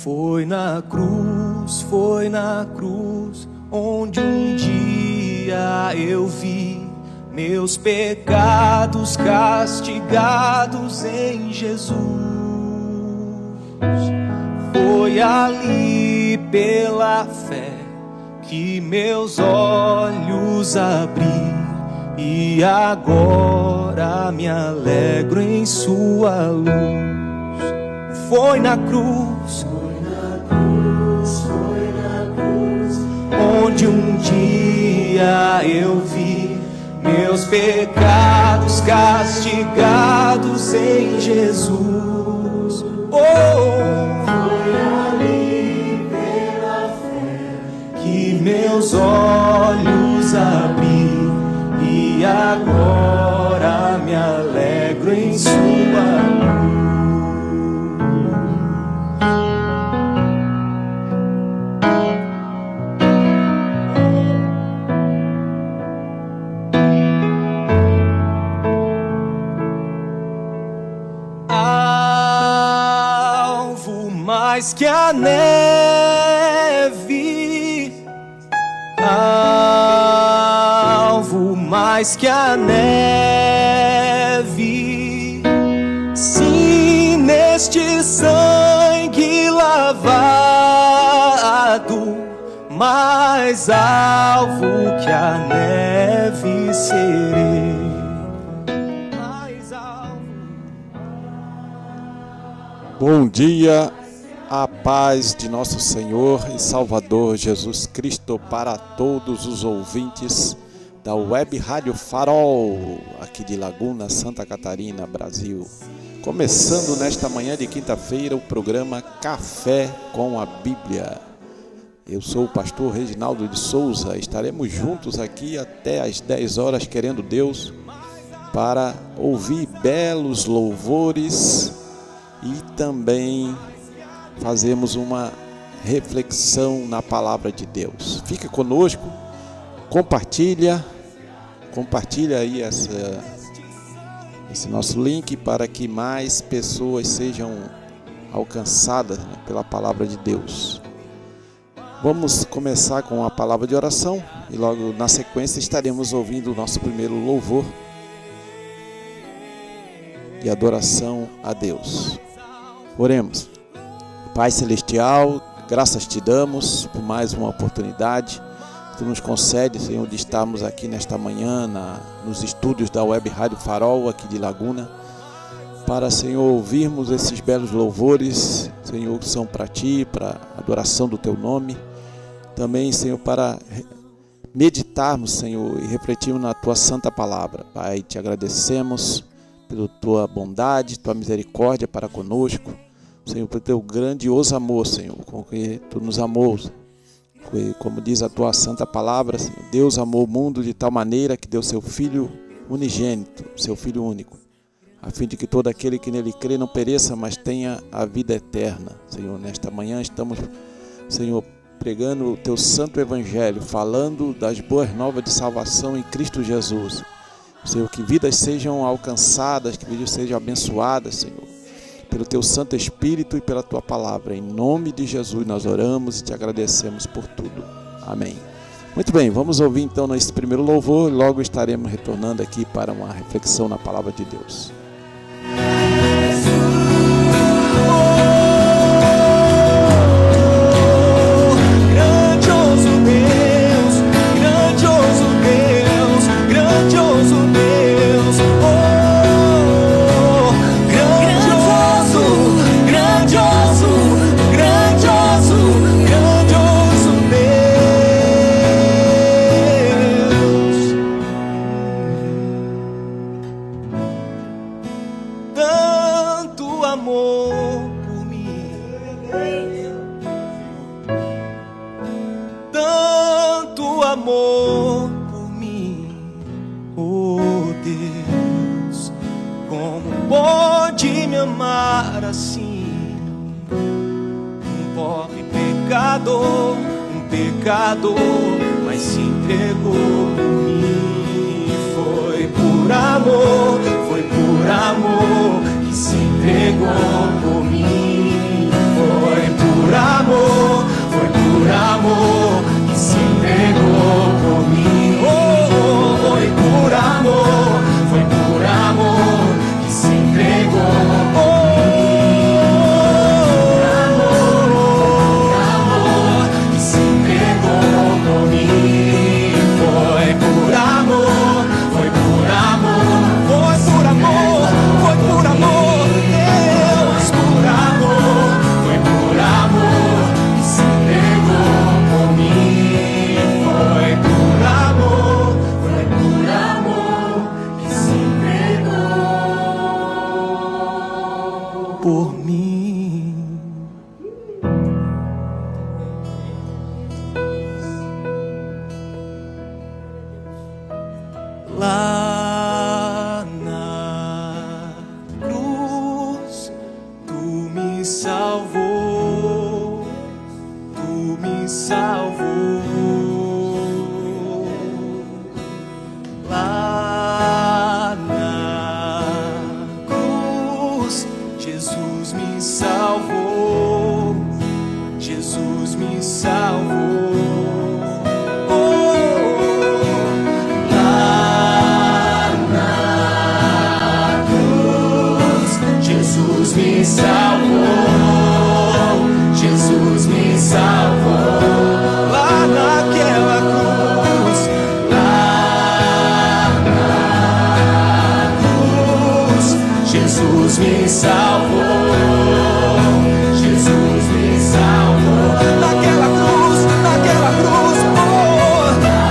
Foi na cruz, onde um dia eu vi meus pecados castigados em Jesus. Foi ali pela fé que meus olhos abri, e agora me alegro em sua luz. Foi na cruz, onde um dia eu vi meus pecados castigados em Jesus. Foi ali pela fé que meus olhos abri, e agora me alegro em sua luz. Mais que a neve, alvo mais que a neve, sim, neste sangue lavado, mais alvo que a neve serei. Bom dia, a paz de nosso Senhor e Salvador Jesus Cristo para todos os ouvintes da Web Rádio Farol, aqui de Laguna, Santa Catarina, Brasil. Começando nesta manhã de quinta-feira o programa Café com a Bíblia. Eu sou o pastor Reginaldo de Souza, estaremos juntos aqui até às 10 horas, querendo Deus, para ouvir belos louvores e também fazemos uma reflexão na palavra de Deus. Fica conosco, compartilha aí esse nosso link para que mais pessoas sejam alcançadas, pela palavra de Deus. Vamos começar com a palavra de oração e logo na sequência estaremos ouvindo o nosso primeiro louvor de adoração a Deus. Oremos. Pai Celestial, graças te damos por mais uma oportunidade que tu nos concede, Senhor, de estarmos aqui nesta manhã nos estúdios da Web Rádio Farol, aqui de Laguna, para, Senhor, ouvirmos esses belos louvores, Senhor, que são para ti, para a adoração do teu nome. Também, Senhor, para meditarmos, Senhor, e refletirmos na tua santa palavra. Pai, te agradecemos pela tua bondade, tua misericórdia para conosco, Senhor, pelo teu grandioso amor, Senhor, com que tu nos amou. Como diz a tua santa palavra, Senhor, Deus amou o mundo de tal maneira que deu seu Filho unigênito, seu Filho único, a fim de que todo aquele que nele crê não pereça, mas tenha a vida eterna. Senhor, nesta manhã estamos, Senhor, pregando o teu santo evangelho, falando das boas novas de salvação em Cristo Jesus. Senhor, que vidas sejam alcançadas, que vidas sejam abençoadas, Senhor, pelo teu Santo Espírito e pela tua palavra. Em nome de Jesus nós oramos e te agradecemos por tudo. Amém. Muito bem, vamos ouvir então nesse primeiro louvor, logo estaremos retornando aqui para uma reflexão na palavra de Deus. Amor por mim, oh Deus, como pode me amar assim? Um pobre pecador, mas se entregou por mim. Foi por amor que se entregou por mim. Foi por por mim. Lá na cruz, tu me salvou, tu me salvou. Lá na cruz, Jesus me salvou, Jesus me salvou. Jesus me salvou, Jesus me salvou. Lá naquela cruz, lá na cruz, Jesus me salvou, Jesus me salvou. Naquela cruz, oh. Na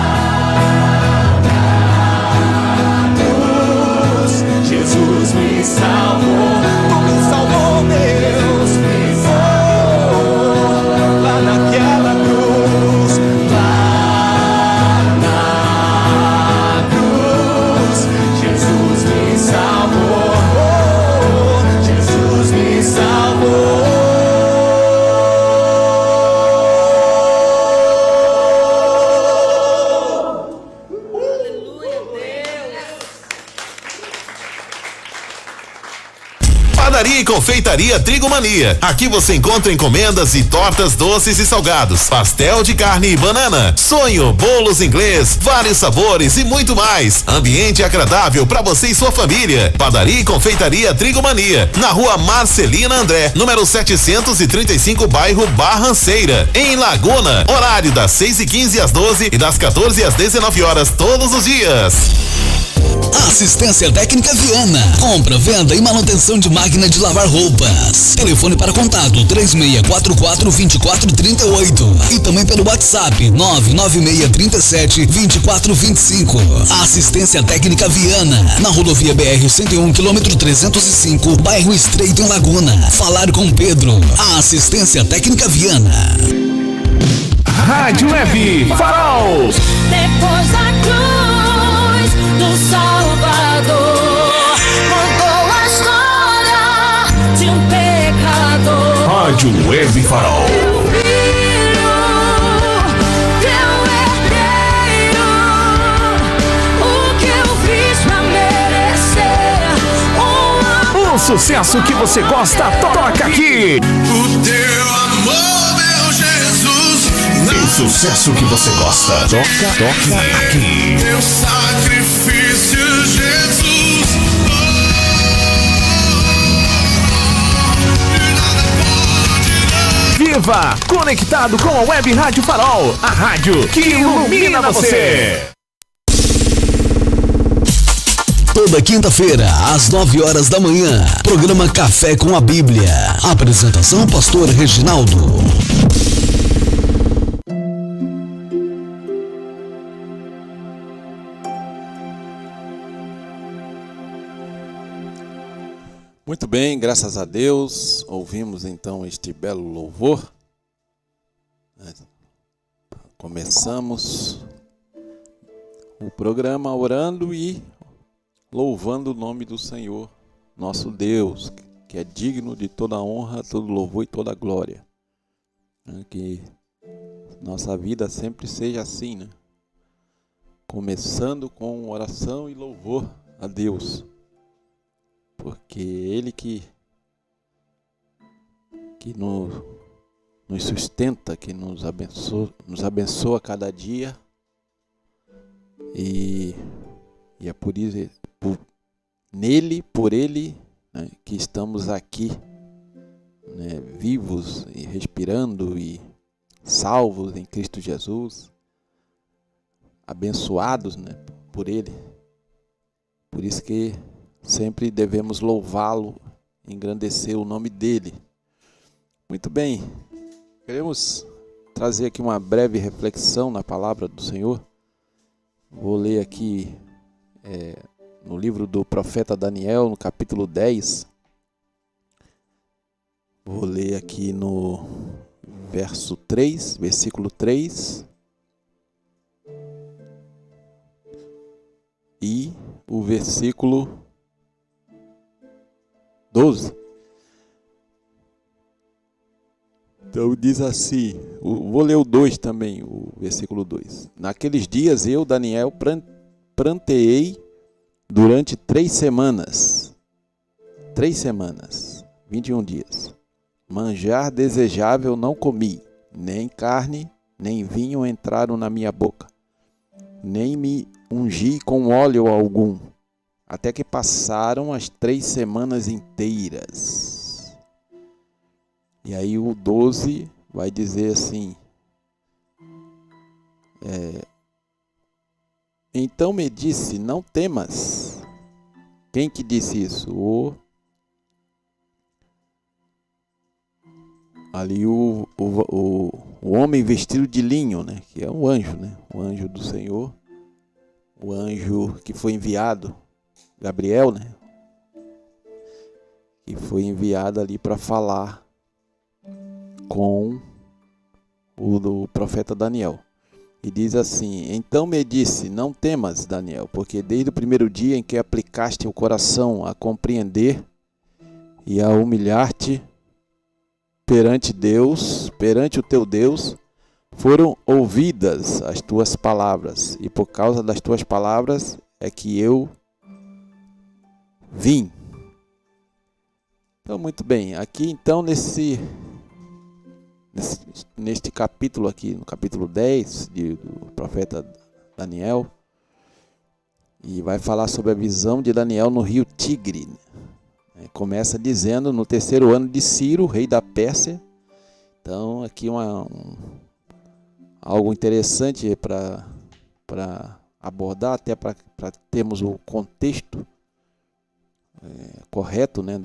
cruz, Jesus me salvou. Deus, lá naquela cruz, lá na cruz, Jesus me salvou, Jesus me salvou. Padaria e Confeitaria Trigo Mania. Aqui você encontra encomendas e tortas doces e salgados, pastel de carne e banana, sonho, bolos inglês, vários sabores e muito mais. Ambiente agradável para você e sua família. Padaria e Confeitaria Trigo Mania, na Rua Marcelina André, número 735, bairro Barranceira, em Laguna. Horário das 6h15 às 12 e das 14 às 19 horas todos os dias. Assistência Técnica Viana. Compra, venda e manutenção de máquina de lavar roupas. Telefone para contato 3644-2438 e também pelo WhatsApp 99637-2425. Assistência Técnica Viana, na rodovia BR-101, quilômetro 305, bairro Estreito, em Laguna. Falar com Pedro. Assistência Técnica Viana. Rádio Web Farol. Depois da cruz do Salvador, contou a história de um pecador. Rádio Web Farol. Teu filho, teu herdeiro, o que eu fiz pra merecer Um sucesso que você gosta, toca aqui. O teu amor, meu Jesus, O sucesso que você gosta, toca aqui. teu sacrifício, Jesus. Viva! Conectado com a Web Rádio Farol, a rádio que ilumina você. Toda quinta-feira, às 9 horas da manhã, programa Café com a Bíblia. Apresentação: Pastor Reginaldo. Muito bem, graças a Deus, ouvimos então este belo louvor. Começamos o programa orando e louvando o nome do Senhor, nosso Deus, que é digno de toda honra, todo louvor e toda glória. Que nossa vida sempre seja assim, né? Começando com oração e louvor a Deus. Porque Ele que nos sustenta, que nos abençoa cada dia. E é por isso, por Ele, né, que estamos aqui, né, vivos e respirando e salvos em Cristo Jesus, abençoados, né, por Ele. Por isso que sempre devemos louvá-lo, engrandecer o nome dele. Muito bem, queremos trazer aqui uma breve reflexão na palavra do Senhor. Vou ler aqui no livro do profeta Daniel, no capítulo 10, Vou ler aqui no verso 3, versículo 3. E o versículo 12. Então diz assim, vou ler o 2 também, o versículo 2. Naqueles dias eu, Daniel, pranteei durante 3 semanas. 3 semanas, 21 dias. Manjar desejável não comi, nem carne, nem vinho entraram na minha boca, nem me ungi com óleo algum, até que passaram as 3 semanas inteiras. E aí o 12 vai dizer assim, então me disse, não temas. Quem que disse isso? Ali o homem vestido de linho, né? Que é um anjo, né? O anjo do Senhor, o anjo que foi enviado, Gabriel, né? Que foi enviado ali para falar com o do profeta Daniel. E diz assim, então me disse, não temas, Daniel, porque desde o primeiro dia em que aplicaste o coração a compreender e a humilhar-te perante Deus, perante o teu Deus, foram ouvidas as tuas palavras, e por causa das tuas palavras é que eu vim. Então, muito bem, aqui então neste capítulo aqui, no capítulo 10 do profeta Daniel, e vai falar sobre a visão de Daniel no rio Tigre. Começa dizendo, no 3º ano de Ciro, rei da Pérsia. Então, aqui algo interessante para abordar, até para termos o contexto correto, né,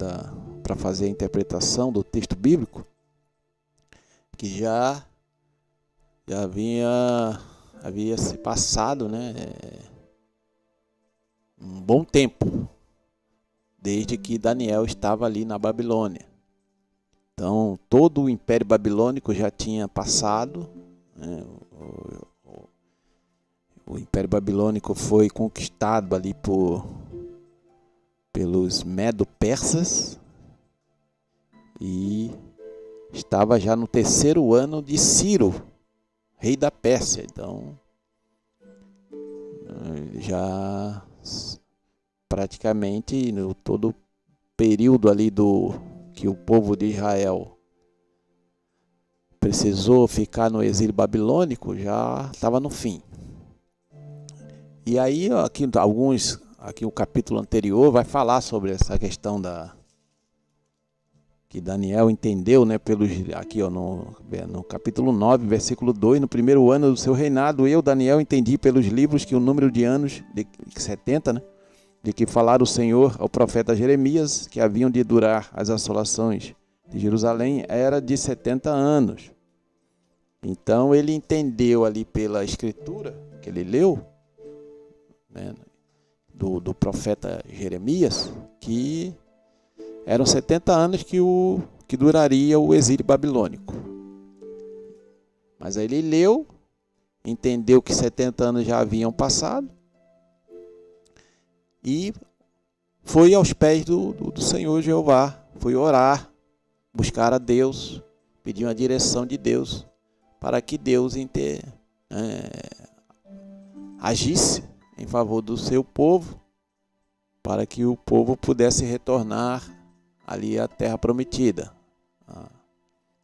para fazer a interpretação do texto bíblico, que já havia se passado, né, um bom tempo desde que Daniel estava ali na Babilônia. Então, todo o Império Babilônico já tinha passado, né? O Império Babilônico foi conquistado ali pelos Medo-Persas e estava já no 3º ano de Ciro, rei da Pérsia. Então, já praticamente no todo o período ali que o povo de Israel precisou ficar no exílio babilônico, já estava no fim. E aí aqui o capítulo anterior vai falar sobre essa questão que Daniel entendeu, né, aqui no capítulo 9, versículo 2, no 1º ano do seu reinado, eu, Daniel, entendi pelos livros que o número de anos, de 70, né, de que falara o Senhor ao profeta Jeremias, que haviam de durar as assolações de Jerusalém, era de 70 anos. Então ele entendeu ali pela escritura que ele leu, né, do profeta Jeremias, que eram 70 anos que duraria o exílio babilônico. Mas aí ele leu, entendeu que 70 anos já haviam passado, e foi aos pés do Senhor Jeová, foi orar, buscar a Deus, pedir uma direção de Deus, para que Deus agisse em favor do seu povo, para que o povo pudesse retornar ali à terra prometida,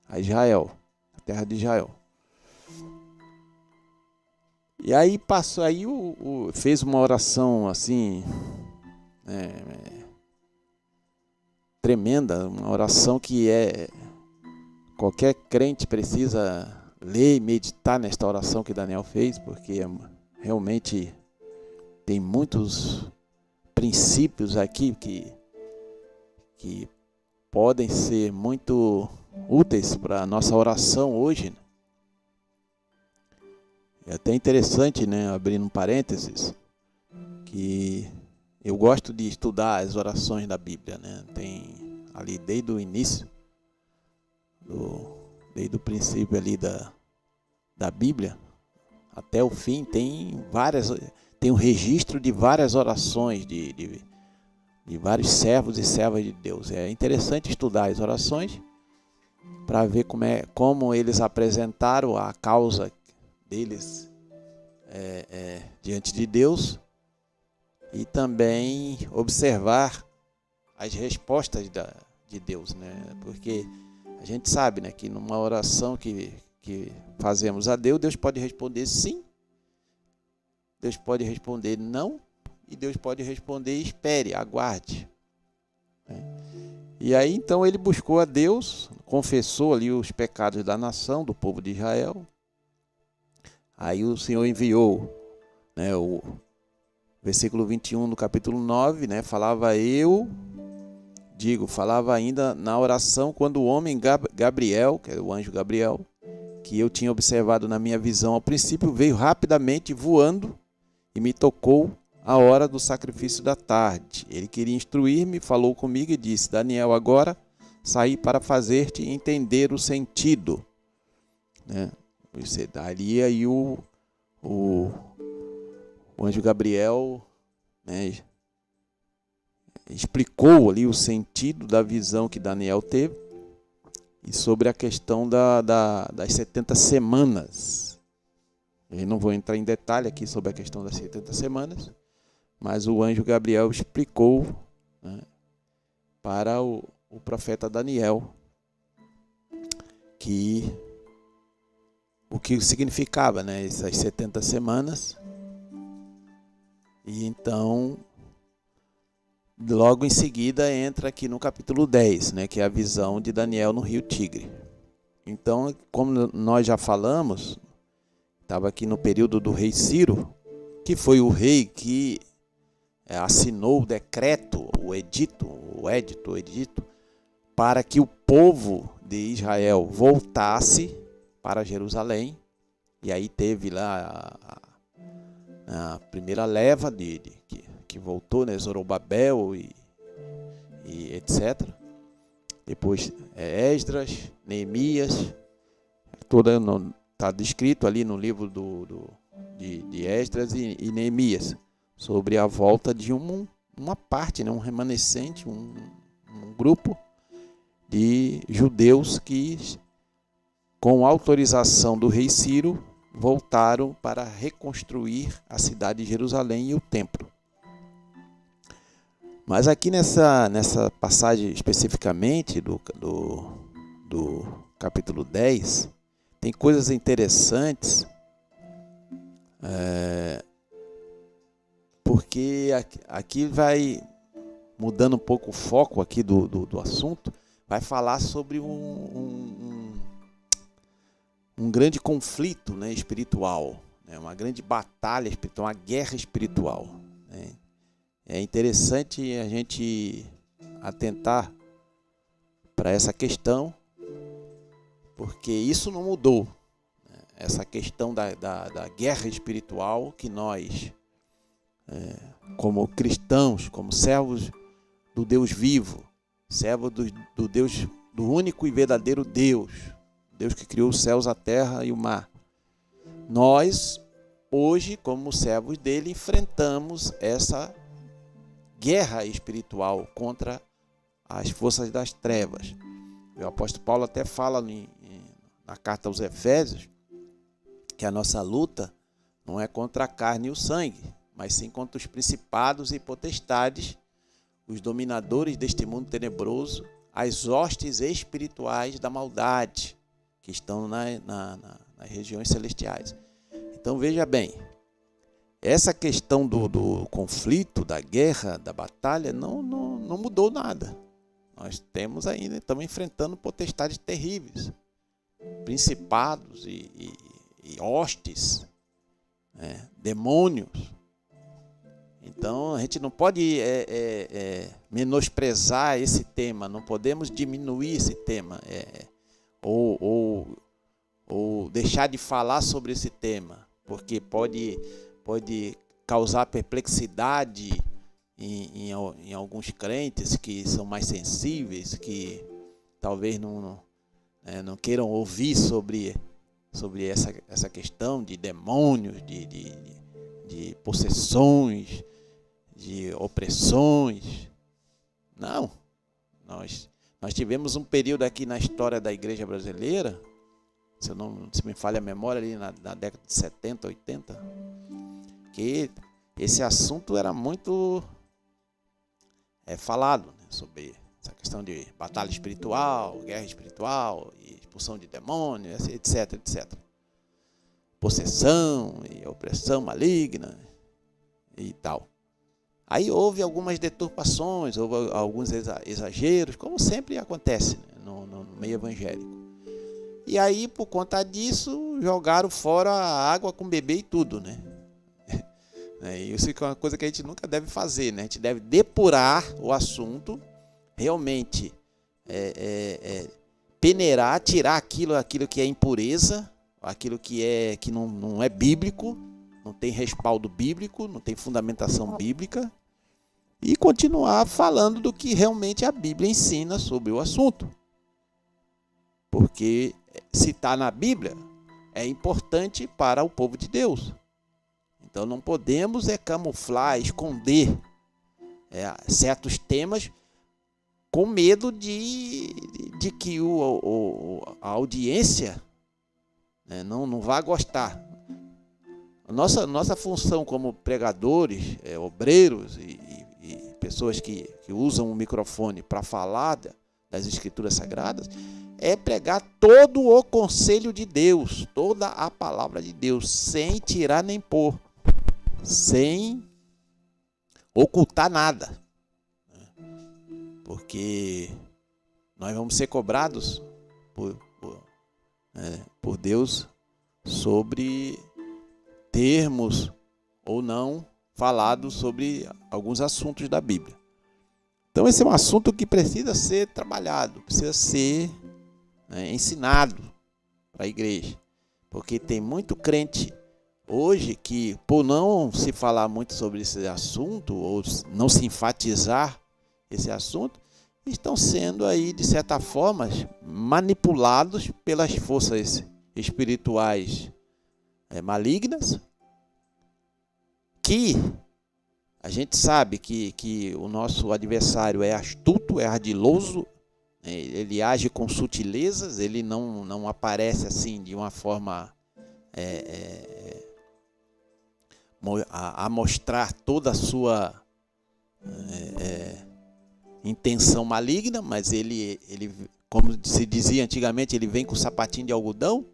a Israel, a terra de Israel. E aí fez uma oração assim, tremenda, uma oração que qualquer crente precisa ler e meditar nesta oração que Daniel fez, porque realmente tem muitos princípios aqui que podem ser muito úteis para a nossa oração hoje. É até interessante, né, abrindo um parênteses, que eu gosto de estudar as orações da Bíblia, né? Tem ali desde o início desde o princípio ali da Bíblia até o fim, tem um registro de várias orações de vários servos e servas de Deus. É interessante estudar as orações para ver como eles apresentaram a causa deles diante de Deus, e também observar as respostas de Deus, né? Porque a gente sabe, né, que numa oração que fazemos a Deus, Deus pode responder sim, Deus pode responder não, e Deus pode responder espere, aguarde. E aí então ele buscou a Deus, confessou ali os pecados da nação, do povo de Israel. Aí o Senhor enviou, né, o versículo 21 do capítulo 9, né, falava ainda na oração quando o homem Gabriel, que era o anjo Gabriel, que eu tinha observado na minha visão ao princípio, veio rapidamente voando e me tocou a hora do sacrifício da tarde. Ele queria instruir-me, falou comigo e disse: Daniel, agora saí para fazer-te entender o sentido. Né? Você daria aí o anjo Gabriel, né, explicou ali o sentido da visão que Daniel teve e sobre a questão das 70 semanas. Eu não vou entrar em detalhe aqui sobre a questão das 70 semanas, mas o anjo Gabriel explicou, né, para o profeta Daniel o que significava, né, essas 70 semanas. E então, logo em seguida, entra aqui no capítulo 10, né, que é a visão de Daniel no rio Tigre. Então, como nós já falamos, estava aqui no período do rei Ciro, que foi o rei que assinou o decreto, o edito, para que o povo de Israel voltasse para Jerusalém. E aí teve lá a primeira leva que voltou, né, Zorobabel e etc. Depois Esdras, Neemias, está descrito ali no livro de Esdras e Neemias, sobre a volta de uma parte, né, um remanescente, um grupo de judeus que, com autorização do rei Ciro, voltaram para reconstruir a cidade de Jerusalém e o templo. Mas aqui nessa passagem especificamente do capítulo 10, tem coisas interessantes, porque aqui vai mudando um pouco o foco aqui do assunto, vai falar sobre um grande conflito, né, espiritual, né, uma grande batalha espiritual, uma guerra espiritual, né. É interessante a gente atentar para essa questão, porque isso não mudou, né, essa questão da guerra espiritual que nós, como cristãos, como servos do Deus vivo, servos do Deus, do único e verdadeiro Deus que criou os céus, a terra e o mar. Nós, hoje, como servos dele, enfrentamos essa guerra espiritual contra as forças das trevas. O apóstolo Paulo até fala na carta aos Efésios que a nossa luta não é contra a carne e o sangue, mas sim contra os principados e potestades, os dominadores deste mundo tenebroso, as hostes espirituais da maldade que estão nas regiões celestiais. Então veja bem, essa questão do conflito, da guerra, da batalha, não mudou nada. Nós estamos enfrentando potestades terríveis, principados e hostes, né, demônios. Então a gente não pode menosprezar esse tema, não podemos diminuir esse tema, ou deixar de falar sobre esse tema, porque pode causar perplexidade em alguns crentes que são mais sensíveis, que talvez né? Não queiram ouvir sobre essa questão de demônios, de possessões, de opressões. Não. Nós tivemos um período aqui na história da igreja brasileira, se me falha a memória, ali na década de 70, 80, que esse assunto era muito falado, né, sobre essa questão de batalha espiritual, guerra espiritual, e expulsão de demônios, etc, etc. Possessão e opressão maligna e tal. Aí houve algumas deturpações, houve alguns exageros, como sempre acontece, né, no meio evangélico. E aí, por conta disso, jogaram fora a água com bebê e tudo, né? E isso é uma coisa que a gente nunca deve fazer, né? A gente deve depurar o assunto, realmente peneirar, tirar aquilo que é impureza, aquilo que não é bíblico, não tem respaldo bíblico, não tem fundamentação bíblica, e continuar falando do que realmente a Bíblia ensina sobre o assunto. Porque se está na Bíblia, é importante para o povo de Deus. Então não podemos camuflar, esconder certos temas com medo de que a audiência, né, não vá gostar. Nossa função como pregadores, obreiros e pessoas que usam o microfone para falar das Escrituras Sagradas, é pregar todo o conselho de Deus, toda a palavra de Deus, sem tirar nem pôr, sem ocultar nada. Porque nós vamos ser cobrados por Deus sobre termos ou não falado sobre alguns assuntos da Bíblia. Então esse é um assunto que precisa ser trabalhado, precisa ser ensinado para a igreja. Porque tem muito crente hoje que, por não se falar muito sobre esse assunto, ou não se enfatizar esse assunto, estão sendo aí, de certa forma, manipulados pelas forças espirituais malignas, que a gente sabe que o nosso adversário é astuto, é ardiloso, ele age com sutilezas, ele não aparece assim de uma forma a mostrar toda a sua intenção maligna, mas ele, como se dizia antigamente, ele vem com sapatinho de algodão,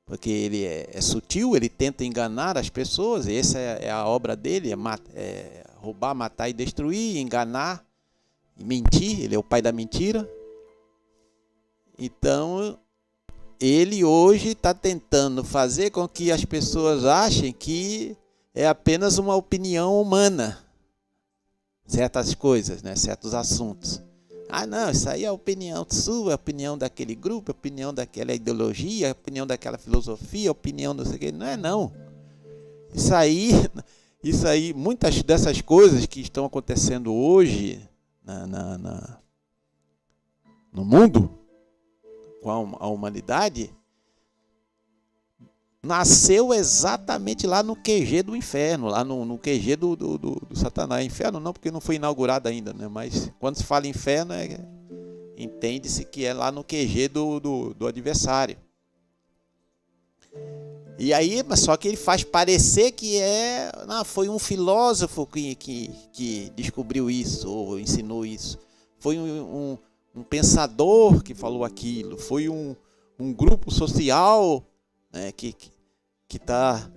porque ele é sutil, ele tenta enganar as pessoas, e essa é a obra dele, roubar, matar e destruir, enganar e mentir, ele é o pai da mentira. Então, ele hoje está tentando fazer com que as pessoas achem que é apenas uma opinião humana, certas coisas, né, certos assuntos. Ah, não, isso aí é a opinião sua, é a opinião daquele grupo, é a opinião daquela ideologia, é a opinião daquela filosofia, é a opinião não sei o que. Não é não. Isso aí, muitas dessas coisas que estão acontecendo hoje no mundo, com a humanidade, nasceu exatamente lá no QG do inferno, lá no QG do Satanás. Inferno não, porque não foi inaugurado ainda, né? Mas quando se fala inferno, entende-se que é lá no QG do adversário. E aí, só que ele faz parecer que foi um filósofo que descobriu isso, ou ensinou isso. Foi um pensador que falou aquilo, foi um grupo social, né, que está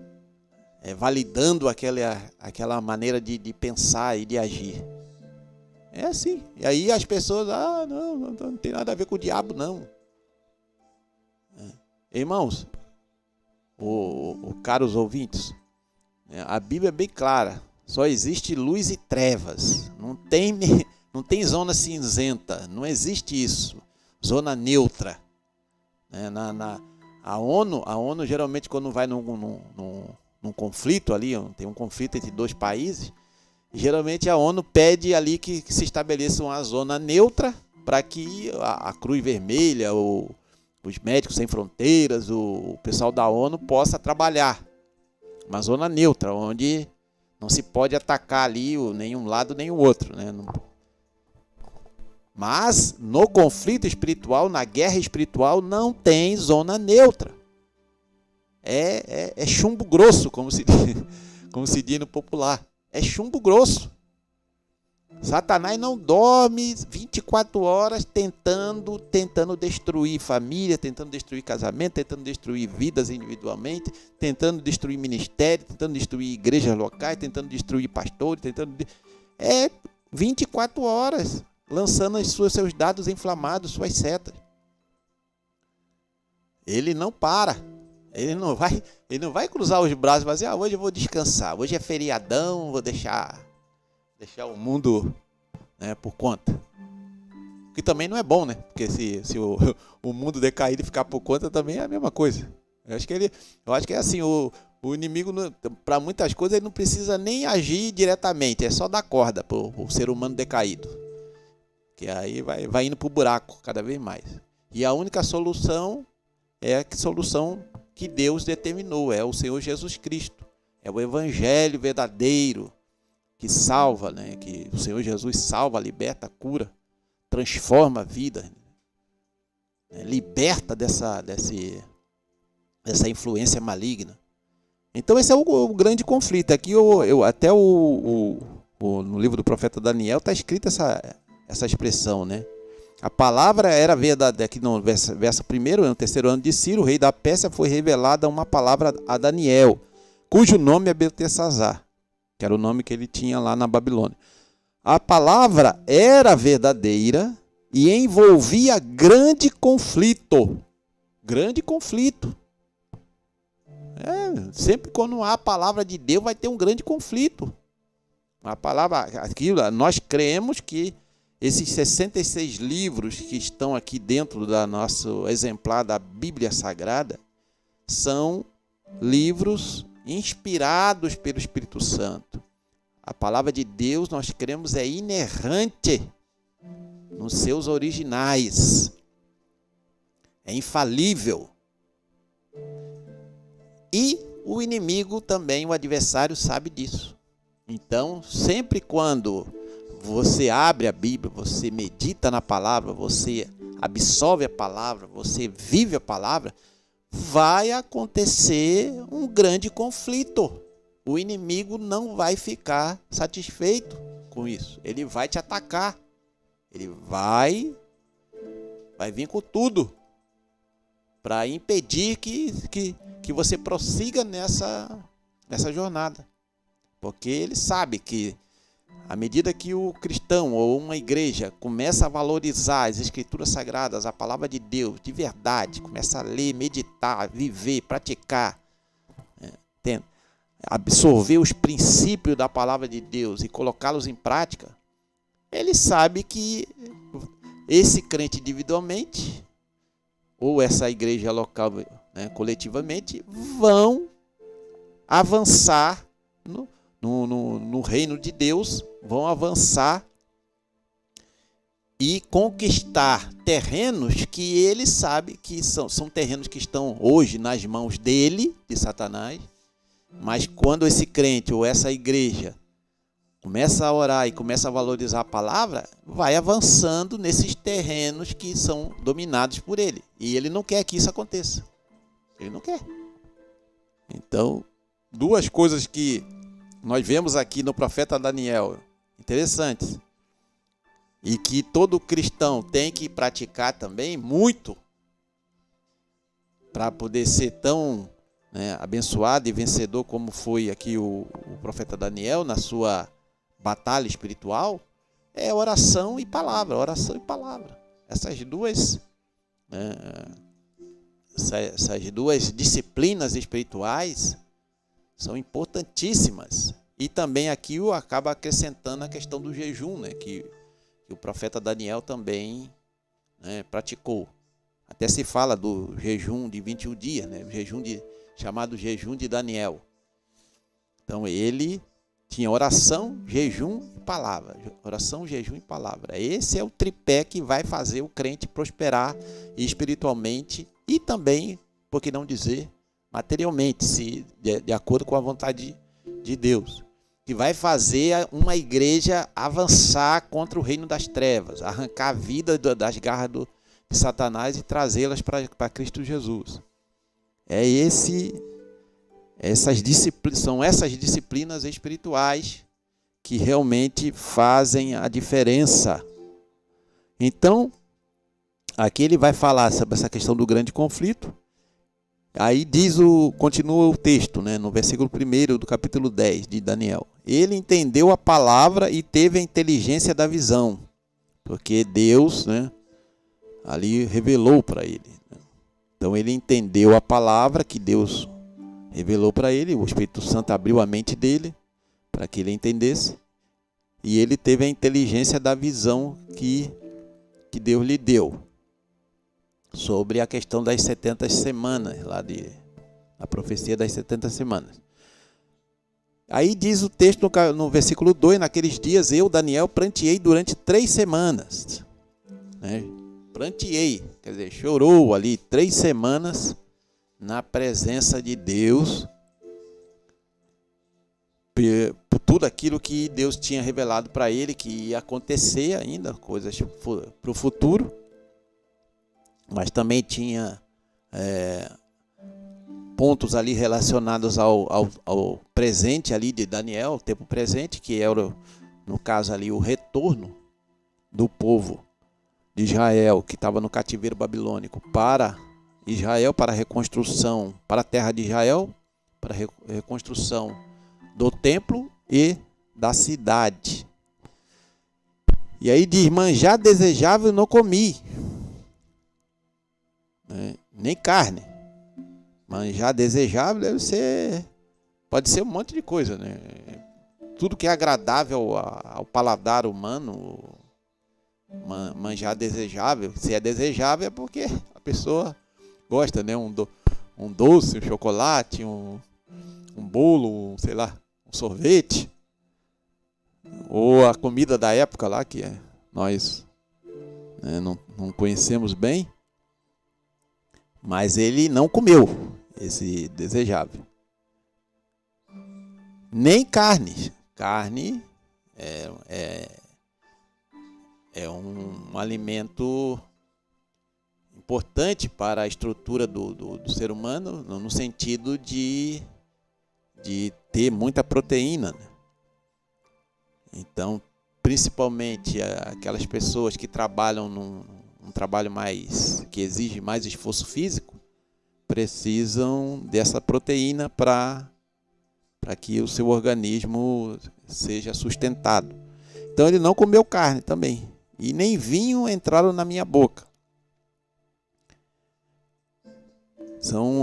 validando aquela maneira de pensar e de agir. É assim. E aí as pessoas, não tem nada a ver com o diabo, não. Irmãos, caros ouvintes, a Bíblia é bem clara. Só existe luz e trevas. Não tem zona cinzenta. Não existe isso. Zona neutra. A ONU geralmente, quando vai num conflito ali, tem um conflito entre dois países, geralmente a ONU pede ali que se estabeleça uma zona neutra para que a Cruz Vermelha ou os Médicos Sem Fronteiras, o pessoal da ONU possa trabalhar. Uma zona neutra, onde não se pode atacar ali nenhum lado nem o outro, né? Mas no conflito espiritual, na guerra espiritual, não tem zona neutra. É chumbo grosso, como se diz no popular. É chumbo grosso. Satanás não dorme 24 horas tentando destruir família, tentando destruir casamento, tentando destruir vidas individualmente, tentando destruir ministério, tentando destruir igrejas locais, tentando destruir pastores, 24 horas lançando seus dados inflamados, suas setas. Ele não para. Ele não vai cruzar os braços e dizer, hoje eu vou descansar, hoje é feriadão, vou deixar o mundo, né, por conta. Que também não é bom, né? Porque se o mundo decair e ficar por conta também é a mesma coisa. Eu acho que é assim, o inimigo, para muitas coisas, ele não precisa nem agir diretamente, é só dar corda para o ser humano decaído. Que aí vai indo para o buraco cada vez mais. E a única solução é a solução que Deus determinou, é o Senhor Jesus Cristo. É o Evangelho verdadeiro que salva, né? Que o Senhor Jesus salva, liberta, cura, transforma a vida, né? Liberta dessa influência maligna. Então esse é o grande conflito. Aqui até no livro do profeta Daniel está escrita essa expressão, né? A palavra era verdadeira. Aqui no verso 1, no terceiro ano de Ciro, o rei da Pérsia, foi revelada uma palavra a Daniel, cujo nome é Beltesazar, que era o nome que ele tinha lá na Babilônia. A palavra era verdadeira e envolvia grande conflito. Grande conflito. Sempre quando há a palavra de Deus vai ter um grande conflito. A palavra, nós cremos que esses 66 livros que estão aqui dentro do nosso exemplar da Bíblia Sagrada são livros inspirados pelo Espírito Santo. A palavra de Deus, nós cremos, é inerrante nos seus originais. É infalível. E o inimigo também, o adversário, sabe disso. Então, sempre quando você abre a Bíblia, você medita na palavra, você absorve a palavra, você vive a palavra, vai acontecer um grande conflito. O inimigo não vai ficar satisfeito com isso. Ele vai te atacar. Ele vai vir com tudo para impedir que você prossiga nessa jornada. Porque ele sabe que à medida que o cristão ou uma igreja começa a valorizar as escrituras sagradas, a palavra de Deus de verdade, começa a ler, meditar, viver, praticar, absorver os princípios da palavra de Deus e colocá-los em prática, ele sabe que esse crente individualmente ou essa igreja local, né, coletivamente, vão avançar no reino de Deus, vão avançar e conquistar terrenos que ele sabe que são terrenos que estão hoje nas mãos dele, de Satanás, mas quando esse crente ou essa igreja começa a orar e começa a valorizar a palavra, vai avançando nesses terrenos que são dominados por ele. E ele não quer que isso aconteça. Ele não quer. Então, duas coisas que nós vemos aqui no profeta Daniel, interessantes, e que todo cristão tem que praticar também muito, para poder ser tão, né, abençoado e vencedor como foi aqui o profeta Daniel na sua batalha espiritual, é oração e palavra, oração e palavra. Essas duas disciplinas espirituais são importantíssimas. E também aqui acaba acrescentando a questão do jejum, né, que o profeta Daniel também, né, praticou. Até se fala do jejum de 21 dias, né, chamado jejum de Daniel. Então ele tinha oração, jejum e palavra. Oração, jejum e palavra. Esse é o tripé que vai fazer o crente prosperar espiritualmente e também, por que não dizer, materialmente, se de acordo com a vontade de Deus, que vai fazer uma igreja avançar contra o reino das trevas, arrancar a vida das garras de Satanás e trazê-las para Cristo Jesus. São essas disciplinas espirituais que realmente fazem a diferença. Então, aqui ele vai falar sobre essa questão do grande conflito. Aí continua o texto, né, no versículo 1 do capítulo 10 de Daniel. Ele entendeu a palavra e teve a inteligência da visão, porque Deus, né, ali revelou para ele. Então ele entendeu a palavra que Deus revelou para ele, o Espírito Santo abriu a mente dele para que ele entendesse, e ele teve a inteligência da visão que Deus lhe deu sobre a questão das 70 semanas, a profecia das 70 semanas. Aí diz o texto no versículo 2, naqueles dias eu, Daniel, pranteei durante 3 semanas. Né? Pranteei, quer dizer, chorou ali 3 semanas na presença de Deus, por tudo aquilo que Deus tinha revelado para ele, que ia acontecer ainda, coisas para o futuro. Mas também tinha pontos ali relacionados ao presente ali de Daniel, o tempo presente, que era, no caso ali, o retorno do povo de Israel, que estava no cativeiro babilônico, para Israel, para a reconstrução, para a terra de Israel, para a reconstrução do templo e da cidade. E aí diz, manjar desejável não comi, nem carne. Manjar desejável pode ser um monte de coisa, né? Tudo que é agradável ao paladar humano, manjar desejável. Se é desejável é porque a pessoa gosta, né? Um doce, um chocolate, um bolo, sei lá, um sorvete, ou a comida da época lá que nós não conhecemos bem. Mas ele não comeu esse desejável. Nem carne. Carne é um alimento importante para a estrutura do ser humano, no sentido de ter muita proteína. Né? Então, principalmente aquelas pessoas que trabalham um trabalho que exige mais esforço físico, precisam dessa proteína para que o seu organismo seja sustentado. Então ele não comeu carne também, e nem vinho entraram na minha boca.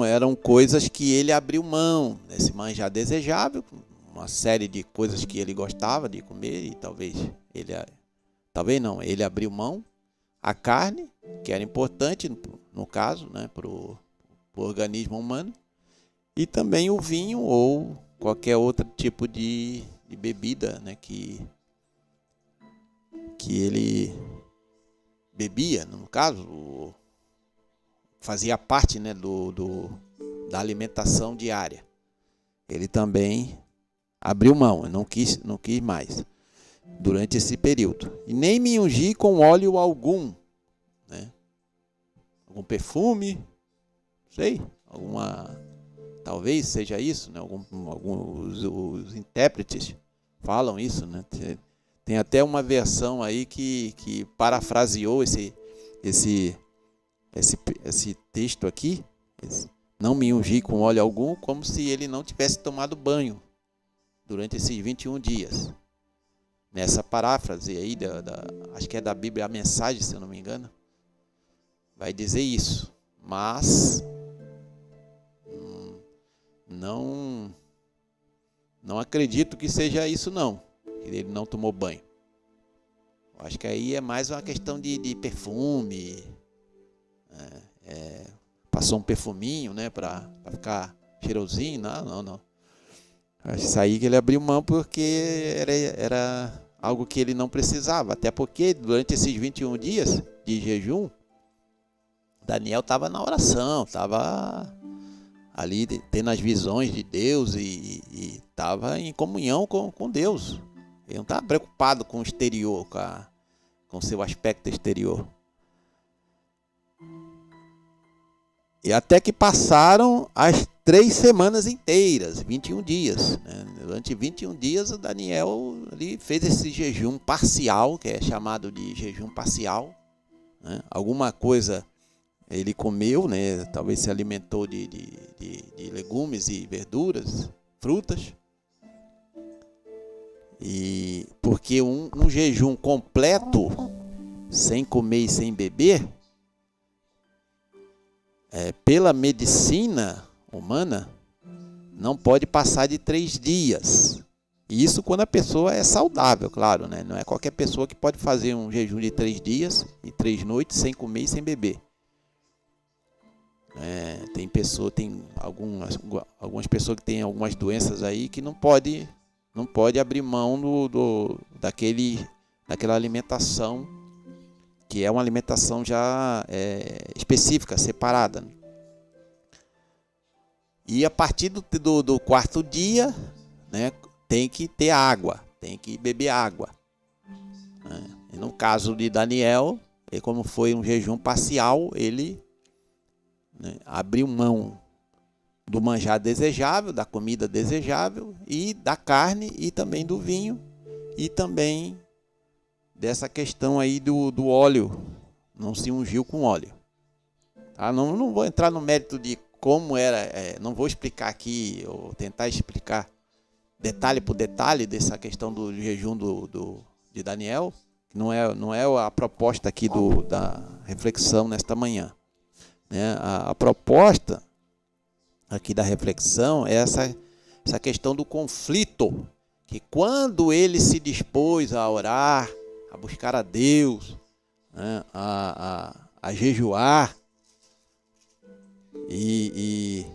Eram coisas que ele abriu mão, esse manjar desejável, uma série de coisas que ele gostava de comer, e talvez ele abriu mão. A carne, que era importante, no caso, né, para o organismo humano, e também o vinho ou qualquer outro tipo de bebida, né, que ele bebia, no caso, fazia parte, né, da alimentação diária. Ele também abriu mão, não quis mais durante esse período. E nem me ungi com óleo algum, né? Algum perfume, sei, talvez seja isso, né? Os intérpretes falam isso, né? Tem até uma versão aí que parafraseou esse texto aqui, não me ungi com óleo algum, como se ele não tivesse tomado banho durante esses 21 dias. Nessa paráfrase aí, acho que é da Bíblia, a Mensagem, se eu não me engano, vai dizer isso. Mas não acredito que seja isso, não. Que ele não tomou banho. Acho que aí é mais uma questão de perfume. Passou um perfuminho, né, para ficar cheirosinho. Não. Isso aí que ele abriu mão porque era algo que ele não precisava. Até porque durante esses 21 dias de jejum, Daniel estava na oração, estava ali tendo as visões de Deus e estava em comunhão com Deus. Ele não estava preocupado com o exterior, com seu aspecto exterior. E até que passaram as 3 semanas inteiras, 21 dias. Né? Durante 21 dias o Daniel ali fez esse jejum parcial, que é chamado de jejum parcial. Né? Alguma coisa ele comeu, né? Talvez se alimentou de legumes e verduras, frutas. E porque um jejum completo, sem comer e sem beber, pela medicina humana, não pode passar de 3 dias. E isso quando a pessoa é saudável, claro, né? Não é qualquer pessoa que pode fazer um jejum de 3 dias e 3 noites sem comer e sem beber. Tem algumas pessoas que têm algumas doenças aí que não pode abrir mão daquela alimentação, que é uma alimentação já específica, separada. E a partir do 4º dia, né, tem que ter água, tem que beber água. E no caso de Daniel, como foi um jejum parcial, ele abriu mão do manjar desejável, da comida desejável, e da carne, e também do vinho, e também dessa questão aí do óleo. Não se ungiu com óleo. Tá? Não vou entrar no mérito de como era, não vou explicar aqui, ou tentar explicar detalhe por detalhe dessa questão do jejum de Daniel, que não é a proposta aqui da reflexão nesta manhã. A proposta aqui da reflexão é essa questão do conflito, que quando ele se dispôs a orar, a buscar a Deus, né, a jejuar, e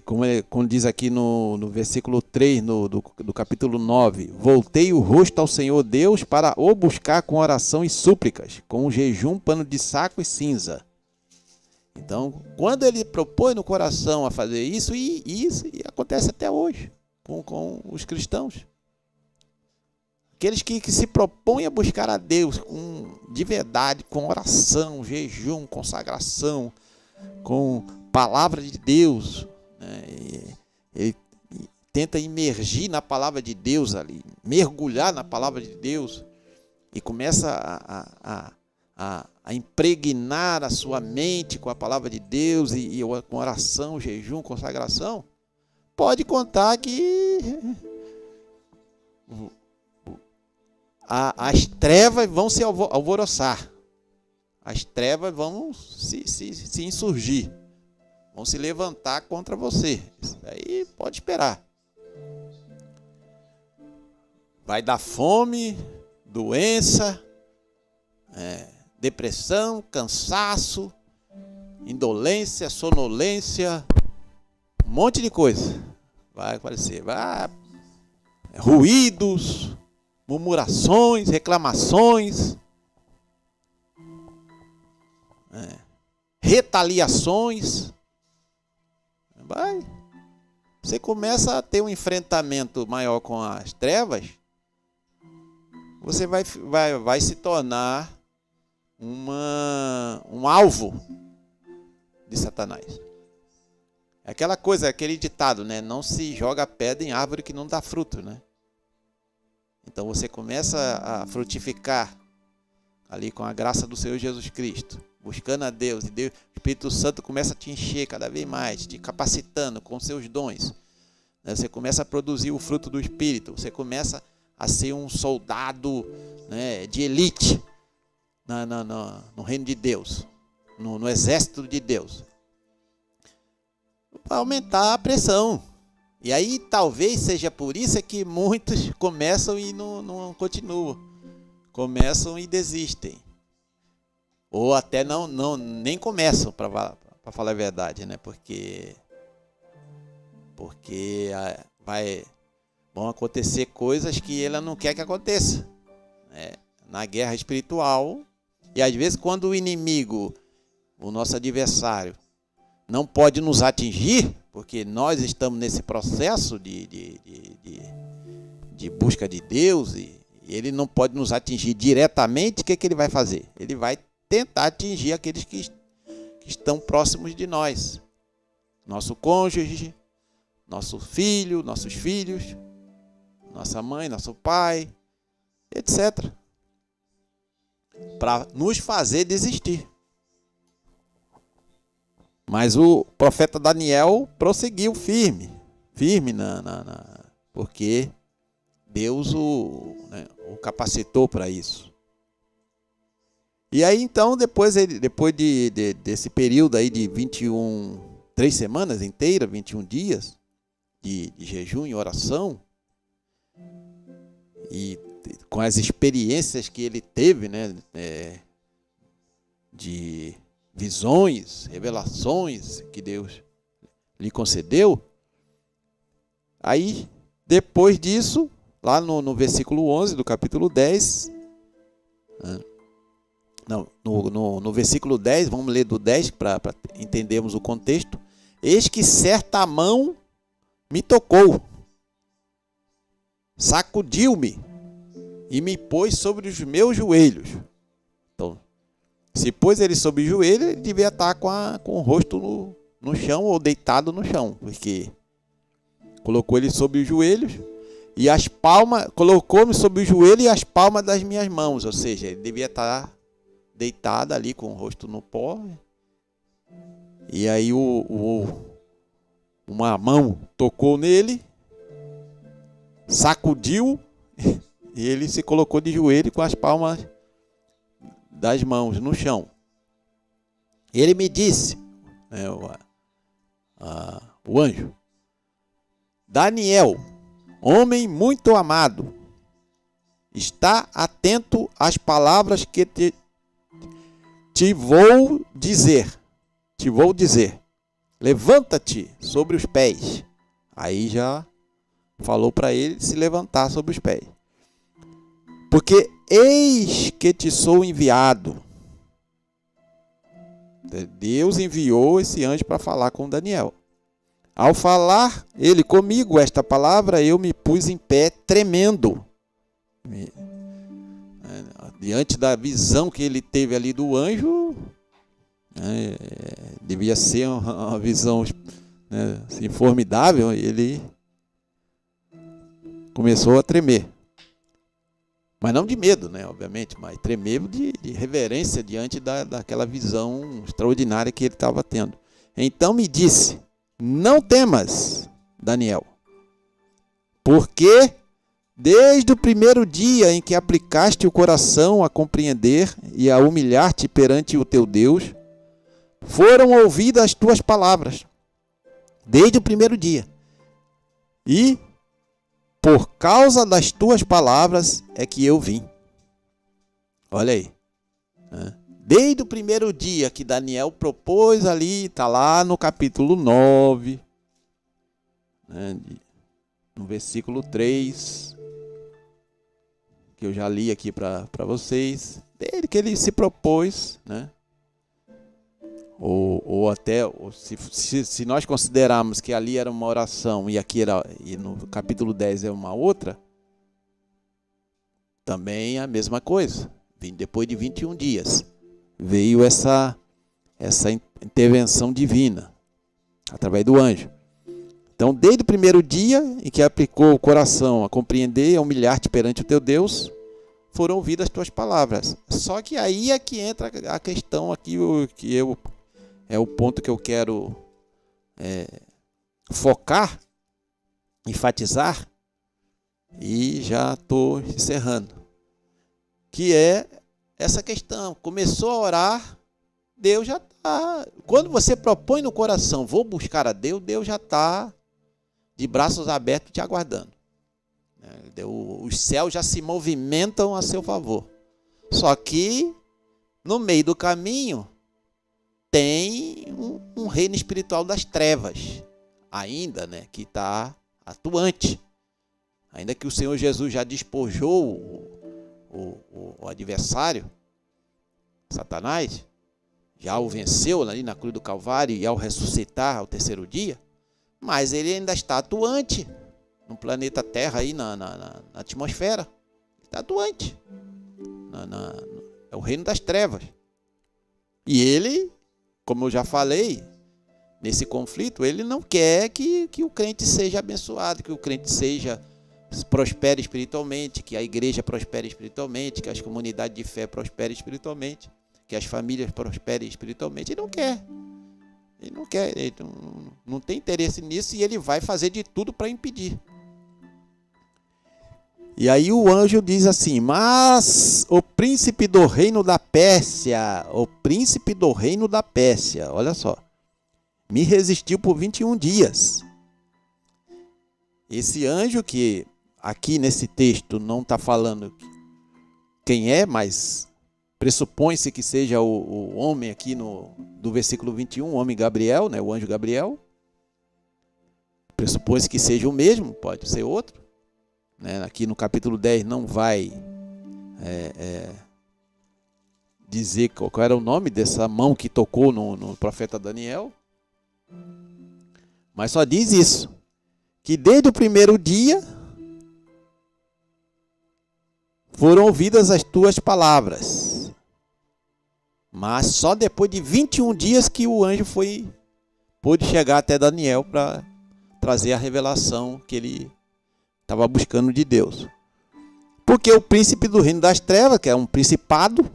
como diz aqui no versículo 3 do capítulo 9, voltei o rosto ao Senhor Deus para o buscar com oração e súplicas, com jejum, pano de saco e cinza. Então, quando ele propõe no coração a fazer isso, e isso acontece até hoje com os cristãos. Aqueles que se propõem a buscar a Deus de verdade, com oração, jejum, consagração, com palavra de Deus, né? Ele tenta imergir na palavra de Deus ali, mergulhar na palavra de Deus e começa a impregnar a sua mente com a palavra de Deus e com oração, jejum, consagração, pode contar que as trevas vão se alvoroçar, as trevas vão se insurgir, vão se levantar contra você. Isso aí pode esperar. Vai dar fome, doença, depressão, cansaço, indolência, sonolência, um monte de coisa vai aparecer. Ruídos, murmurações, reclamações, retaliações. Você começa a ter um enfrentamento maior com as trevas, você vai se tornar um alvo de Satanás. É aquela coisa, aquele ditado, né? Não se joga pedra em árvore que não dá fruto, né? Então você começa a frutificar ali com a graça do Senhor Jesus Cristo, buscando a Deus, e o Espírito Santo começa a te encher cada vez mais, te capacitando com seus dons. Você começa a produzir o fruto do Espírito, você começa a ser um soldado, né, de elite no reino de Deus, no exército de Deus, para aumentar a pressão. E aí talvez seja por isso que muitos começam e não continuam, começam e desistem, ou até nem começam, para falar a verdade, né? Porque vão acontecer coisas que ele não quer que aconteça, né? Na guerra espiritual. E às vezes quando o inimigo o nosso adversário, não pode nos atingir, porque nós estamos nesse processo de busca de Deus e ele não pode nos atingir diretamente, o que ele vai fazer? Ele vai tentar atingir aqueles que estão próximos de nós. Nosso cônjuge, nosso filho, nossos filhos, nossa mãe, nosso pai, etc. Para nos fazer desistir. Mas o profeta Daniel prosseguiu firme porque Deus o capacitou para isso. E aí então, depois desse período aí de 3 semanas inteiras, 21 dias de jejum e oração, e com as experiências que ele teve, né, de visões, revelações que Deus lhe concedeu, aí depois disso, lá no versículo 11 do capítulo 10, no versículo 10, vamos ler do 10 para entendermos o contexto. Eis que certa mão me tocou, sacudiu-me e me pôs sobre os meus joelhos. Então, se pôs ele sobre o joelho, ele devia estar com o rosto no chão ou deitado no chão, porque colocou ele sobre os joelhos e as palmas, colocou-me sobre o joelho e as palmas das minhas mãos, ou seja, ele devia estar deitado ali com o rosto no pó. E aí uma mão tocou nele, sacudiu e ele se colocou de joelho com as palmas das mãos no chão. Ele me disse, o anjo: Daniel, homem muito amado, está atento às palavras que te vou dizer. Levanta-te sobre os pés. Aí já falou para ele se levantar sobre os pés. Porque eis que te sou enviado. Deus enviou esse anjo para falar com Daniel. Ao falar ele comigo esta palavra, eu me pus em pé tremendo. Diante da visão que ele teve ali do anjo, devia ser uma visão, assim, formidável. Ele começou a tremer. Mas não de medo, obviamente, mas tremer de reverência diante daquela visão extraordinária que ele estava tendo. Então me disse: não temas, Daniel, porque desde o primeiro dia em que aplicaste o coração a compreender e a humilhar-te perante o teu Deus, foram ouvidas as tuas palavras. Desde o primeiro dia. E por causa das tuas palavras é que eu vim. Olha aí. Desde o primeiro dia que Daniel propôs ali, está lá no capítulo 9, no versículo 3, que eu já li aqui para vocês, desde que ele se propôs, ou até, se nós considerarmos que ali era uma oração e no capítulo 10 é uma outra, também a mesma coisa. Depois de 21 dias veio essa intervenção divina através do anjo. Então, desde o primeiro dia em que aplicou o coração a compreender e a humilhar-te perante o teu Deus, foram ouvidas as tuas palavras. Só que aí é que entra a questão aqui, é o ponto que eu quero focar, enfatizar, e já estou encerrando. Que é essa questão. Começou a orar, Deus já está. Quando você propõe no coração, vou buscar a Deus, Deus já está de braços abertos te aguardando. Os céus já se movimentam a seu favor. Só que no meio do caminho tem um reino espiritual das trevas ainda, que está atuante. Ainda que o Senhor Jesus já despojou o adversário, Satanás, já o venceu ali na cruz do Calvário e ao ressuscitar ao terceiro dia, mas ele ainda está atuante no planeta Terra, aí na atmosfera. Ele está atuante. É o reino das trevas. E ele, como eu já falei, nesse conflito, ele não quer que o crente seja abençoado, que o crente prospere espiritualmente, que a igreja prospere espiritualmente, que as comunidades de fé prosperem espiritualmente, que as famílias prosperem espiritualmente. Ele não quer. Ele não quer, ele não tem interesse nisso, e ele vai fazer de tudo para impedir. E aí o anjo diz assim: mas o príncipe do reino da Pérsia, olha só, me resistiu por 21 dias. Esse anjo, que aqui nesse texto não está falando quem é, mas pressupõe-se que seja o homem aqui do versículo 21, o homem Gabriel, né, o anjo Gabriel. Pressupõe-se que seja o mesmo, pode ser outro. Né? Aqui no capítulo 10 não vai dizer qual era o nome dessa mão que tocou no profeta Daniel. Mas só diz isso, que desde o primeiro dia foram ouvidas as tuas palavras, mas só depois de 21 dias que o anjo pôde chegar até Daniel para trazer a revelação que ele estava buscando de Deus. Porque o príncipe do reino das trevas, que é um principado,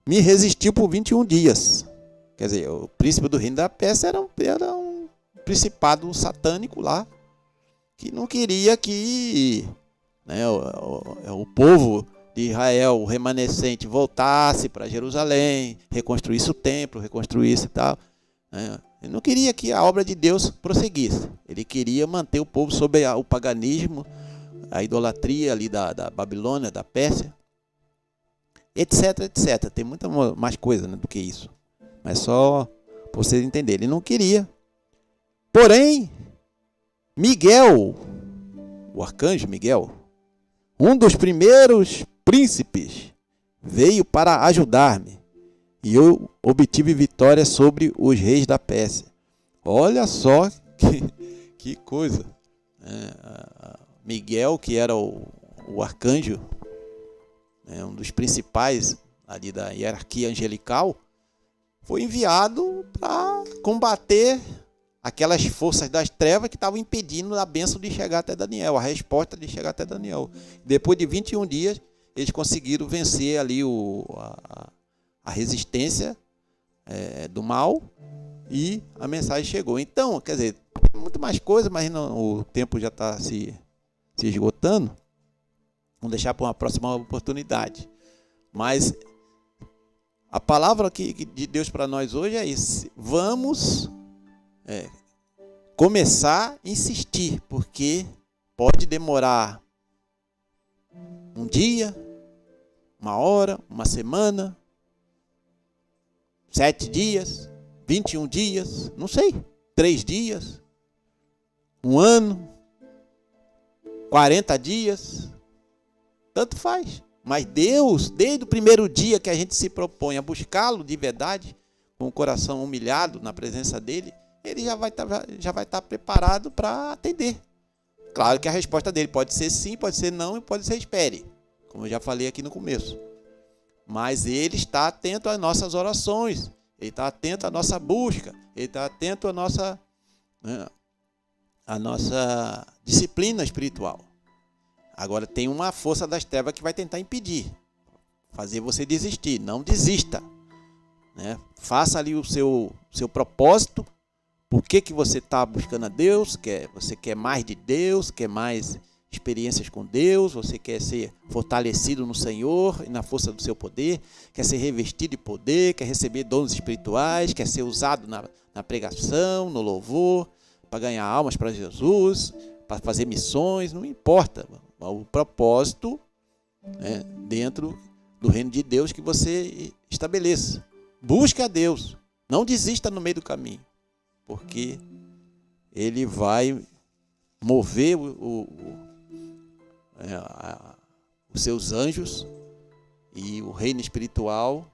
me resistiu por 21 dias. Quer dizer, o príncipe do reino da Pérsia era um principado satânico lá, que não queria que, né, o povo de Israel, o remanescente, voltasse para Jerusalém, reconstruísse o templo, reconstruísse e tal. Né? Ele não queria que a obra de Deus prosseguisse. Ele queria manter o povo sob o paganismo, a idolatria ali da Babilônia, da Pérsia, etc, etc. Tem muita mais coisa, né, do que isso. Mas só para vocês entenderem. Ele não queria. Porém, Miguel, o arcanjo Miguel, um dos primeiros príncipes, veio para ajudar-me, e eu obtive vitória sobre os reis da Pérsia. Olha só que coisa. Miguel, que era o arcanjo, um dos principais ali da hierarquia angelical, foi enviado para combater aquelas forças das trevas que estavam impedindo a bênção de chegar até Daniel, a resposta de chegar até Daniel. Depois de 21 dias, eles conseguiram vencer ali a resistência do mal, e a mensagem chegou. Então, quer dizer, muito mais coisa, mas não, o tempo já está se esgotando. Vamos deixar para uma próxima oportunidade. Mas a palavra de Deus para nós hoje é isso. Vamos começar a insistir, porque pode demorar um dia, uma hora, uma semana, 7 dias, 21 dias, não sei, 3 dias, 1 ano, 40 dias, tanto faz. Mas Deus, desde o primeiro dia que a gente se propõe a buscá-lo de verdade, com o coração humilhado na presença dele, ele já vai estar preparado para atender. Claro que a resposta dele pode ser sim, pode ser não e pode ser espere, como eu já falei aqui no começo. Mas ele está atento às nossas orações, ele está atento à nossa busca, ele está atento à nossa disciplina espiritual. Agora tem uma força das trevas que vai tentar impedir, fazer você desistir. Não desista, né? Faça ali o seu propósito. Por que você está buscando a Deus? Você quer mais de Deus, quer mais experiências com Deus, você quer ser fortalecido no Senhor e na força do seu poder, quer ser revestido de poder, quer receber dons espirituais, quer ser usado na pregação, no louvor, para ganhar almas para Jesus, para fazer missões, não importa. O propósito, né, dentro do reino de Deus que você estabeleça. Busque a Deus, não desista no meio do caminho, porque ele vai mover os seus anjos e o reino espiritual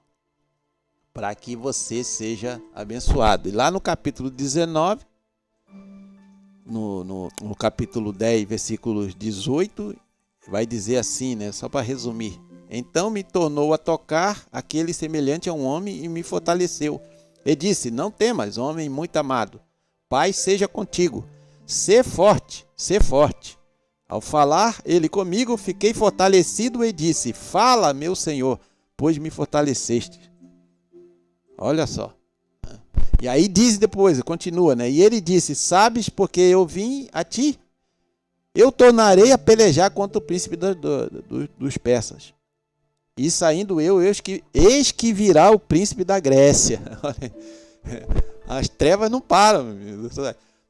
para que você seja abençoado. E lá no capítulo 19, no capítulo 10, versículos 18, vai dizer assim, né? Só para resumir. Então me tornou a tocar aquele semelhante a um homem e me fortaleceu. E disse: não temas, homem muito amado, Pai seja contigo, sê forte, sê forte. Ao falar ele comigo, fiquei fortalecido e disse: fala, meu Senhor, pois me fortaleceste. Olha só. E aí diz depois, continua, né? E ele disse: sabes porque eu vim a ti? Eu tornarei a pelejar contra o príncipe dos persas. E saindo eis que virá o príncipe da Grécia. As trevas não param.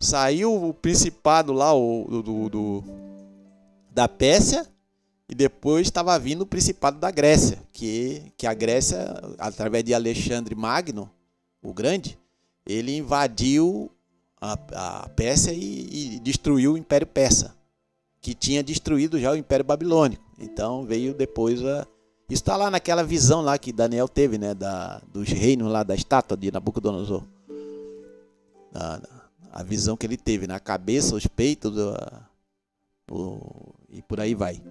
Saiu o principado lá da Pérsia e depois estava vindo o principado da Grécia. Que a Grécia, através de Alexandre Magno, o Grande, ele invadiu a Pérsia e destruiu o Império Persa, que tinha destruído já o Império Babilônico. Então veio depois isso está lá naquela visão lá que Daniel teve, né, dos reinos lá da estátua de Nabucodonosor. A visão que ele teve na cabeça, os peitos e por aí vai.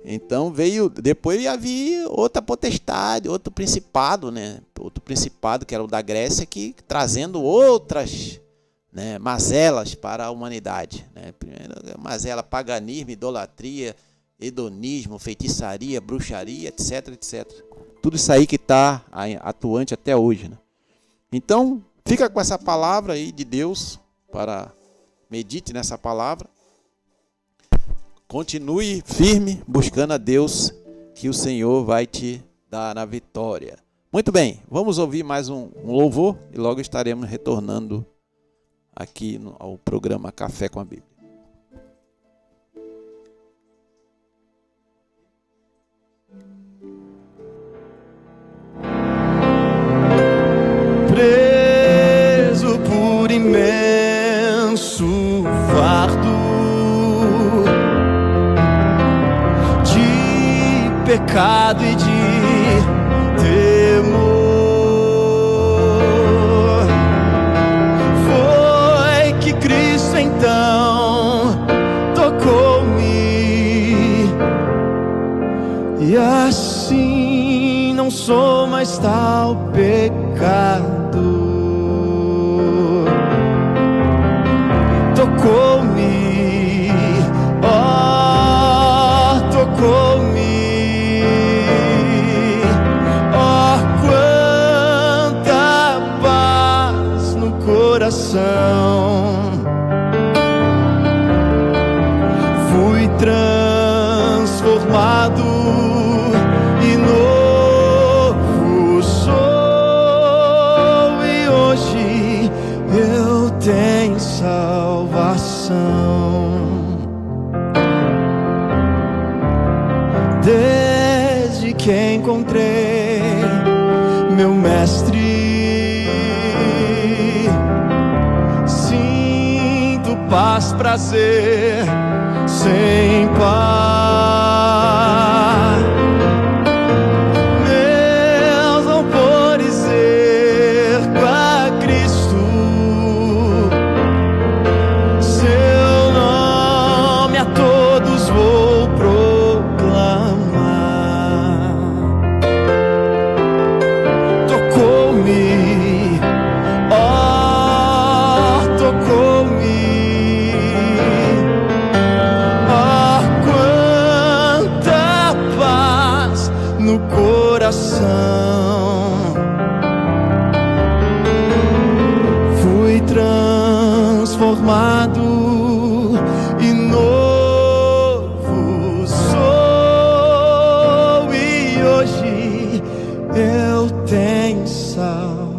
Então depois havia outra potestade, outro principado, né, outro principado que era o da Grécia, que trazendo outras, né, mazelas para a humanidade, né? Primeiro, mazela, paganismo, idolatria, hedonismo, feitiçaria, bruxaria, etc, etc. Tudo isso aí que está atuante até hoje, né? Então, fica com essa palavra aí de Deus, medite nessa palavra. Continue firme, buscando a Deus, que o Senhor vai te dar a vitória. Muito bem, vamos ouvir mais um louvor e logo estaremos retornando aqui ao programa Café com a Bíblia. Preso por imenso fardo de pecado e de temor, foi que Cristo então tocou-me, e assim não sou mais tal pecado. Tocou-me, oh, tocou-me, oh, quanta paz no coração. Fui transformado e novo sou, e hoje eu tenho salvação. Desde que encontrei meu mestre, sinto paz, prazer sem par. Meus louvores ergo a Cristo, seu nome a todos vou proclamar. Tocou-me, oh, tocou-me, oh, quanta paz no coração. Fui transformado e novo sou, e hoje eu tenho salvação.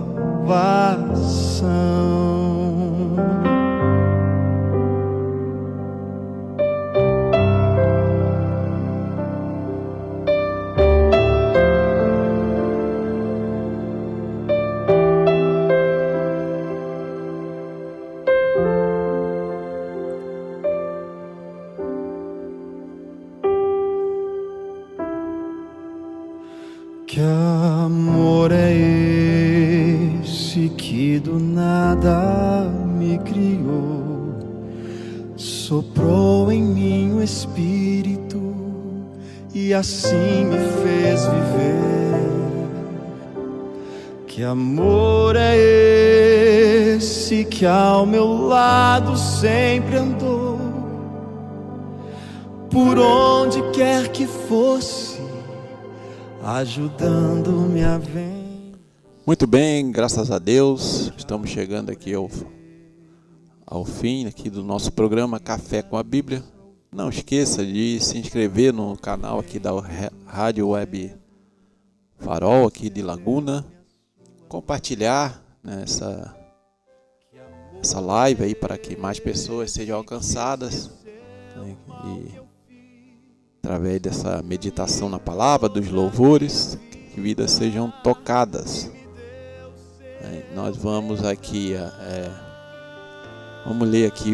Que amor é que do nada me criou, soprou em mim o Espírito e assim me fez viver. Que amor é esse que ao meu lado sempre andou, por onde quer que fosse, ajudando-me a vencer. Muito bem, graças a Deus, estamos chegando aqui ao fim aqui do nosso programa Café com a Bíblia. Não esqueça de se inscrever no canal aqui da Rádio Web Farol aqui de Laguna, compartilhar, né, essa live aí para que mais pessoas sejam alcançadas, né, e através dessa meditação na palavra, dos louvores, que vidas sejam tocadas. Nós vamos aqui, vamos ler aqui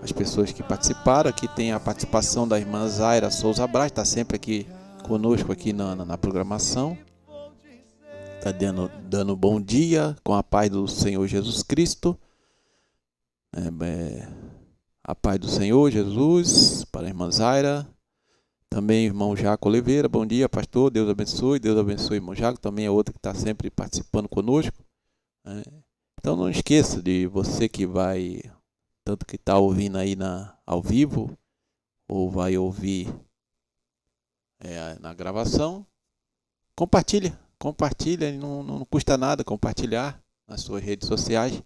as pessoas que participaram. Aqui tem a participação da irmã Zaira Souza Braz, está sempre aqui conosco aqui na programação. Está dando bom dia com a paz do Senhor Jesus Cristo. A paz do Senhor Jesus para a irmã Zaira. Também irmão Jaco Oliveira, bom dia pastor, Deus abençoe irmão Jaco, também é outro que está sempre participando conosco. Então não esqueça de você que vai, tanto que está ouvindo aí ao vivo, ou vai ouvir na gravação, compartilha, não custa nada compartilhar nas suas redes sociais,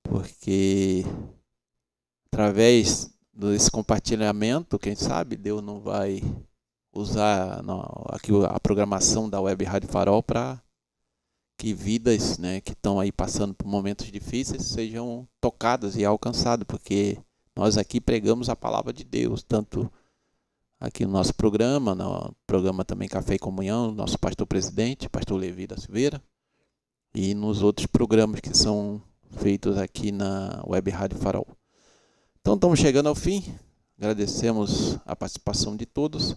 porque através desse compartilhamento, quem sabe Deus não vai usar aqui a programação da Web Rádio Farol para que vidas, né, que estão aí passando por momentos difíceis sejam tocadas e alcançadas, porque nós aqui pregamos a palavra de Deus, tanto aqui no nosso programa, no programa também Café e Comunhão, nosso pastor presidente, pastor Levi da Silveira, e nos outros programas que são feitos aqui na Web Rádio Farol. Então estamos chegando ao fim, agradecemos a participação de todos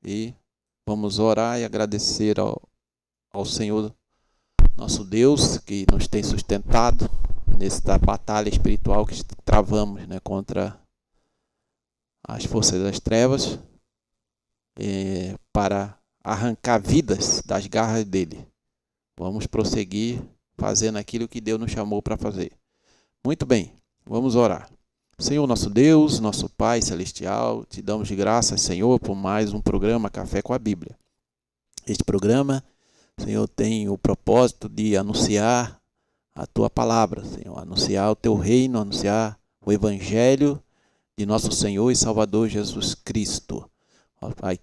e vamos orar e agradecer ao Senhor, nosso Deus, que nos tem sustentado nesta batalha espiritual que travamos, né, contra as forças das trevas, para arrancar vidas das garras dele. Vamos prosseguir fazendo aquilo que Deus nos chamou para fazer. Muito bem, vamos orar. Senhor nosso Deus, nosso Pai Celestial, te damos de graças, Senhor, por mais um programa Café com a Bíblia. Este programa, Senhor, tem o propósito de anunciar a Tua palavra, Senhor, anunciar o Teu reino, anunciar o Evangelho de nosso Senhor e Salvador Jesus Cristo. Ó Pai,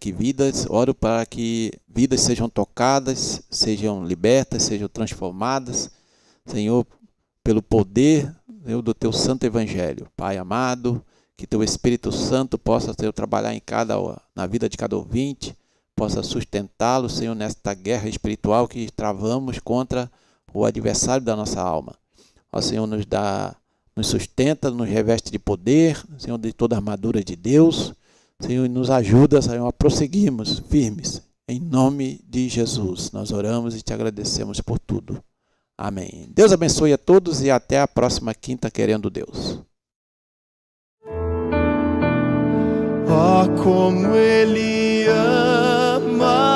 oro para que vidas sejam tocadas, sejam libertas, sejam transformadas, Senhor, pelo poder do Teu santo Evangelho. Pai amado, que Teu Espírito Santo possa, Senhor, trabalhar na vida de cada ouvinte, possa sustentá-lo, Senhor, nesta guerra espiritual que travamos contra o adversário da nossa alma. Ó Senhor, nos sustenta, nos reveste de poder, Senhor, de toda a armadura de Deus, Senhor, e nos ajuda, Senhor, a prosseguirmos firmes. Em nome de Jesus, nós oramos e te agradecemos por tudo. Amém. Deus abençoe a todos e até a próxima quinta, querendo Deus. Oh, como Ele ama